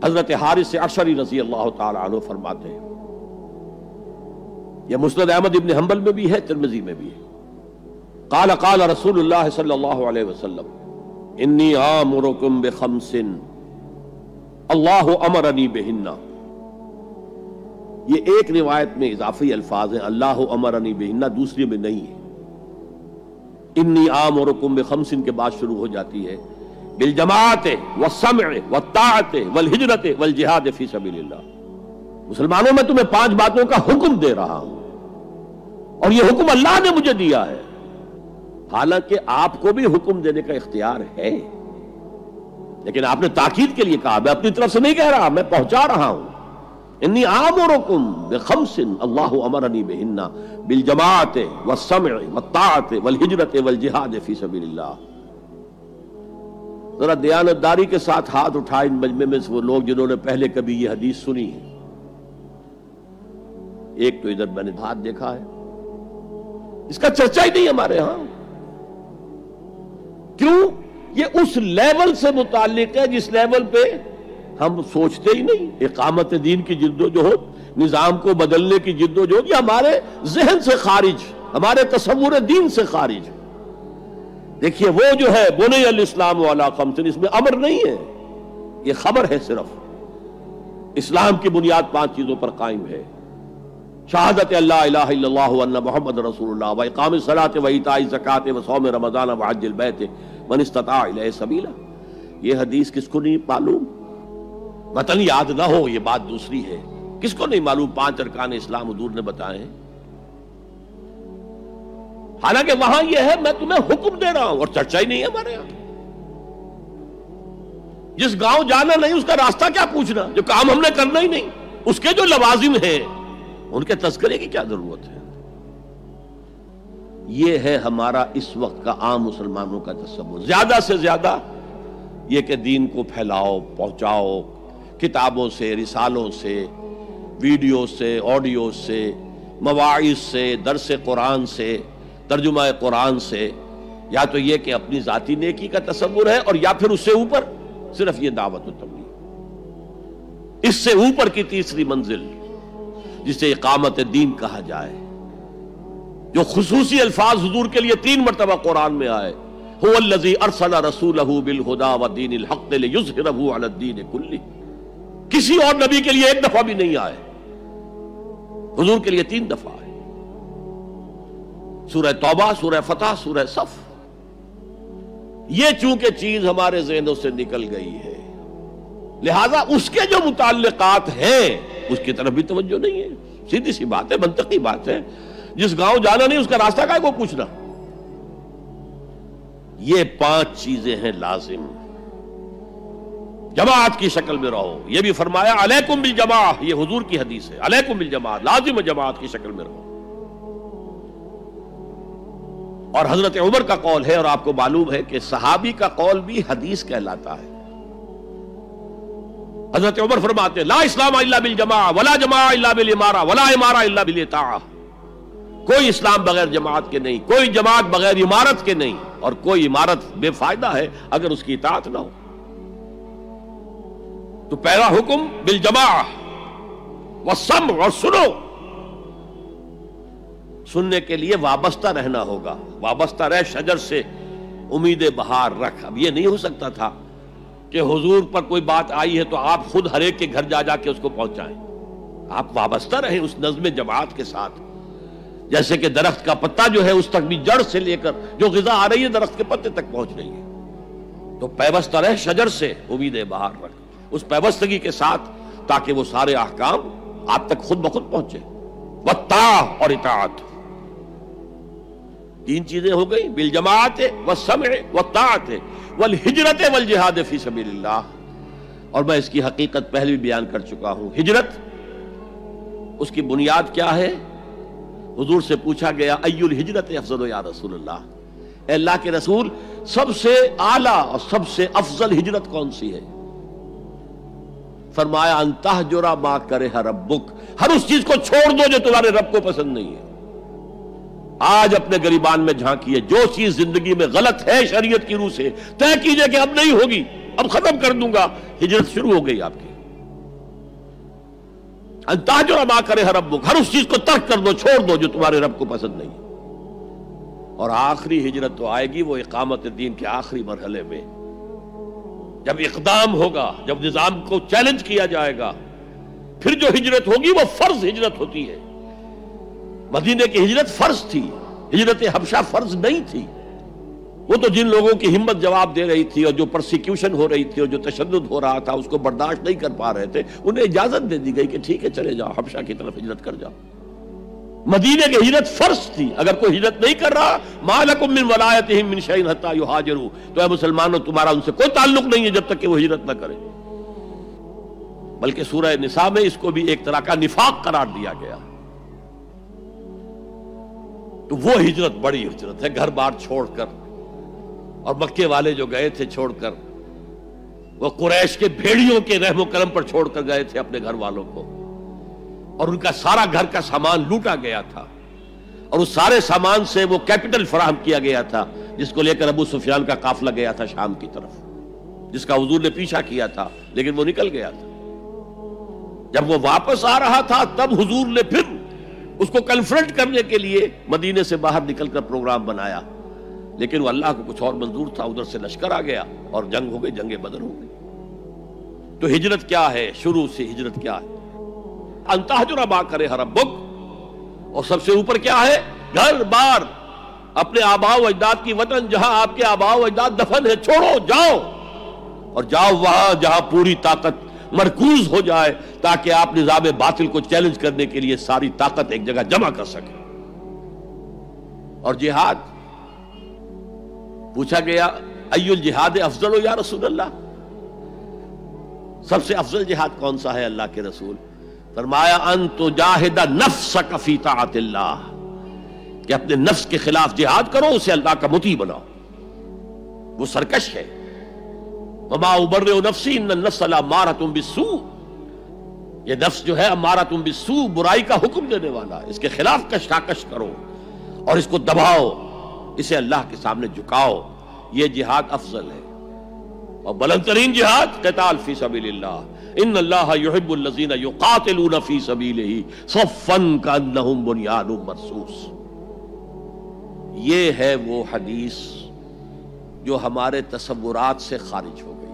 حضرت حارث عشری رضی اللہ تعالی عنہ فرماتے ہیں، یہ مسند احمد ابن حنبل میں بھی ہے، ترمذی میں بھی ہے، قال قال رسول اللہ صلی اللہ علیہ وسلم انی آمرکم بخمس اللہ امرنی بہن۔ یہ ایک روایت میں اضافی الفاظ ہیں، اللہ امرنی بہن، دوسری میں نہیں ہے۔ انی آمرکم بخمس کے بعد شروع ہو جاتی ہے بالجماعت والسمع والطاعت والہجرت والجہاد فی سبیل اللہ۔ مسلمانوں میں تمہیں 5 باتوں کا حکم دے رہا ہوں، اور یہ حکم اللہ نے مجھے دیا ہے، حالانکہ آپ کو بھی حکم دینے کا اختیار ہے، لیکن آپ نے تاکید کے لیے کہا، میں اپنی طرف سے نہیں کہہ رہا، میں پہنچا رہا ہوں۔ انی آمرکم بخمس اللہ امرنی بہن بالجماعت والسمع والطاعت والہجرت والجہاد فی سبیل اللہ۔ ذرا دیانتداری کے ساتھ ہاتھ اٹھائیں ان مجمع میں سے وہ لوگ جنہوں نے پہلے کبھی یہ حدیث سنی ہے۔ ایک تو ادھر میں نے ہاتھ دیکھا ہے، اس کا چرچا ہی نہیں ہمارے ہاں۔ کیوں؟ یہ اس لیول سے متعلق ہے جس لیول پہ ہم سوچتے ہی نہیں۔ اقامت دین کی جدوجہد، نظام کو بدلنے کی جدوجہد، یہ ہمارے ذہن سے خارج، ہمارے تصور دین سے خارج۔ دیکھیے وہ جو ہے بنی الاسلام علی خمس، اس میں امر نہیں ہے، یہ خبر ہے صرف۔ اسلام کی بنیاد 5 چیزوں پر قائم ہے، شہادت اللہ الہ الا اللہ وان محمد رسول اللہ، واقام الصلاۃ وایتاء الزکوٰۃ وصوم رمضان وحج البیت من استطاع الیہ سبیلا۔ یہ حدیث کس کو نہیں معلوم؟ وطن یاد نہ ہو یہ بات دوسری ہے، کس کو نہیں معلوم 5 ارکان اسلام حضور نے بتائے ہیں؟ حالانکہ وہاں یہ ہے میں تمہیں حکم دے رہا ہوں، اور چرچا ہی نہیں ہے ہمارے یہاں۔ جس گاؤں جانا نہیں اس کا راستہ کیا پوچھنا، جو کام ہم نے کرنا ہی نہیں، اس کے جو لوازم ہیں ان کے تذکرے کی کیا ضرورت ہے؟ یہ ہے ہمارا اس وقت کا عام مسلمانوں کا تصور۔ زیادہ سے زیادہ یہ کہ دین کو پھیلاؤ، پہنچاؤ، کتابوں سے، رسالوں سے، ویڈیو سے، آڈیو سے، مواعظ سے، درس قرآن سے، ترجمہ قرآن سے، یا تو یہ کہ اپنی ذاتی نیکی کا تصور ہے، اور یا پھر اس سے اوپر صرف یہ دعوت و تبلیغ۔ اس سے اوپر کی تیسری منزل جسے اقامت دین کہا جائے، جو خصوصی الفاظ حضور کے لیے 3 مرتبہ قرآن میں آئے، هو الذی ارسل رسولہ بالہدی ودین الحق لیظہرہ علی الدین کلہ۔ کسی اور نبی کے لیے 1 دفعہ بھی نہیں آئے، حضور کے لیے 3 دفعہ آئے۔ سورہ توبہ، سورہ فتح، سورہ صف۔ یہ چونکہ چیز ہمارے ذہنوں سے نکل گئی ہے، لہذا اس کے جو متعلقات ہیں اس کی طرف بھی توجہ نہیں ہے۔ سیدھی سی بات ہے، منطقی بات ہے، جس گاؤں جانا نہیں اس کا راستہ کا ہے کو پوچھنا۔ یہ 5 چیزیں ہیں لازم۔ جماعت کی شکل میں رہو، یہ بھی فرمایا علیکم بالجماع، یہ حضور کی حدیث ہے، علیکم بالجماع، لازم جماعت کی شکل میں رہو۔ اور حضرت عمر کا قول ہے، اور آپ کو معلوم ہے کہ صحابی کا قول بھی حدیث کہلاتا ہے۔ حضرت عمر فرماتے ہیں لا اسلام الا بالجماع ولا جماع الا بالامارہ ولا امارہ الا بالاطاعہ۔ کوئی اسلام بغیر جماعت کے نہیں، کوئی جماعت بغیر عمارت کے نہیں، اور کوئی عمارت بے فائدہ ہے اگر اس کی اطاعت نہ ہو۔ تو پہلا حکم بالجماع والسمع، اور سنو، سننے کے لیے وابستہ رہنا ہوگا۔ وابستہ رہ شجر سے امید بہار رکھ۔ اب یہ نہیں ہو سکتا تھا کہ حضور پر کوئی بات آئی ہے تو آپ خود ہر ایک کے گھر جا جا کے اس کو پہنچائیں۔ آپ وابستہ رہیں اس نظم جماعت کے ساتھ، جیسے کہ درخت کا پتا جو ہے اس تک بھی جڑ سے لے کر جو غذا آ رہی ہے درخت کے پتے تک پہنچ رہی ہے۔ تو پیوستہ رہ شجر سے امید بہار رکھ، اس پیوستگی کے ساتھ، تاکہ وہ سارے احکام آپ تک خود بخود پہنچے۔ والطاعہ، اور اطاعت۔ 3 چیزیں ہو گئی، بالجماعت والسمع والطاعت والہجرت والجہاد فی سبیل اللہ۔ اور میں اس کی حقیقت پہلے بھی بیان کر چکا ہوں۔ ہجرت، اس کی بنیاد کیا ہے؟ حضور سے پوچھا گیا ای الہجرت افضل یا رسول اللہ، اے اللہ کے رسول سب سے اعلیٰ اور سب سے افضل ہجرت کون سی ہے؟ فرمایا ان تہجر ما کرہ ربک، ہر اس چیز کو چھوڑ دو جو تمہارے رب کو پسند نہیں ہے۔ آج اپنے گریبان میں جھانکیے، جو چیز زندگی میں غلط ہے شریعت کی روح سے طے کیجئے کہ اب نہیں ہوگی، اب ختم کر دوں گا، ہجرت شروع ہو گئی آپ کی۔ ان تہجر ما کرہ ربک، ہر اس چیز کو ترک کر دو، چھوڑ دو جو تمہارے رب کو پسند نہیں ہے۔ اور آخری ہجرت تو آئے گی وہ اقامت دین کے آخری مرحلے میں، جب اقدام ہوگا، جب نظام کو چیلنج کیا جائے گا، پھر جو ہجرت ہوگی وہ فرض ہجرت ہوتی ہے۔ مدینے کی ہجرت فرض تھی، ہجرت حبشہ فرض نہیں تھی۔ وہ تو جن لوگوں کی ہمت جواب دے رہی تھی اور جو پرسیکیوشن ہو رہی تھی اور جو تشدد ہو رہا تھا اس کو برداشت نہیں کر پا رہے تھے، انہیں اجازت دے دی گئی کہ ٹھیک ہے چلے جاؤ، حبشہ کی طرف ہجرت کر جاؤ۔ مدینے کی ہجرت فرض تھی۔ اگر کوئی ہجرت نہیں کر رہا، ما لکم من ولایتہم من شیء حتی یہاجروا، تو اے مسلمانوں تمہارا ان سے کوئی تعلق نہیں ہے جب تک کہ وہ ہجرت نہ کرے۔ بلکہ سورہ نساء میں اس کو بھی ایک طرح کا نفاق قرار دیا گیا۔ تو وہ ہجرت بڑی ہجرت ہے، گھر بار چھوڑ کر، اور مکے والے جو گئے تھے چھوڑ کر، وہ قریش کے بھیڑیوں کے رحم و کرم پر چھوڑ کر گئے تھے اپنے گھر والوں کو، اور ان کا سارا گھر کا سامان لوٹا گیا تھا، اور اس سارے سامان سے وہ کیپٹل فراہم کیا گیا تھا جس کو لے کر ابو سفیان کا قافلہ گیا تھا شام کی طرف، جس کا حضور نے پیچھا کیا تھا لیکن وہ نکل گیا تھا۔ جب وہ واپس آ رہا تھا تب حضور نے پھر اس کو کنفرنٹ کرنے کے لیے مدینے سے باہر نکل کر پروگرام بنایا، لیکن وہ اللہ کو کچھ اور منظور تھا، ادھر سے لشکر آ گیا اور جنگ ہو گئی، جنگ بدر ہو گئی۔ تو ہجرت کیا ہے؟ شروع سے ہجرت کیا ہے؟ ان تہجر ما کرہ ربک، اور سب سے اوپر کیا ہے؟ گھر بار، اپنے آباء و اجداد کی وطن، جہاں آپ کے آباء و اجداد دفن ہے، چھوڑو، جاؤ، اور جاؤ وہاں جہاں پوری طاقت مرکوز ہو جائے تاکہ آپ نظام باطل کو چیلنج کرنے کے لیے ساری طاقت ایک جگہ جمع کر سکیں۔ اور جہاد پوچھا گیا ای الجہاد افضل یا رسول اللہ، سب سے افضل جہاد کون سا ہے اللہ کے رسول؟ فرمایا ان تجاہد نفسک فی طاعت اللہ، کہ اپنے نفس کے خلاف جہاد کرو، اسے اللہ کا مطیع بناؤ۔ وہ سرکش ہے، وما ابرئ نفسی ان النفس لامارۃ بالسوء، یہ نفس جو ہے امارۃ بالسوء، برائی کا حکم دینے والا، اس کے خلاف کشاکش کرو اور اس کو دباؤ، اسے اللہ کے سامنے جھکاؤ، یہ جہاد افضل ہے۔ اور بلند ترین جہاد قتال فی سبیل اللہ، ان اللہ یحب الذین یقاتلون فی سبیلہ صفا کانہم بنیان مرصوص۔ یہ ہے وہ حدیث جو ہمارے تصورات سے خارج ہو گئی۔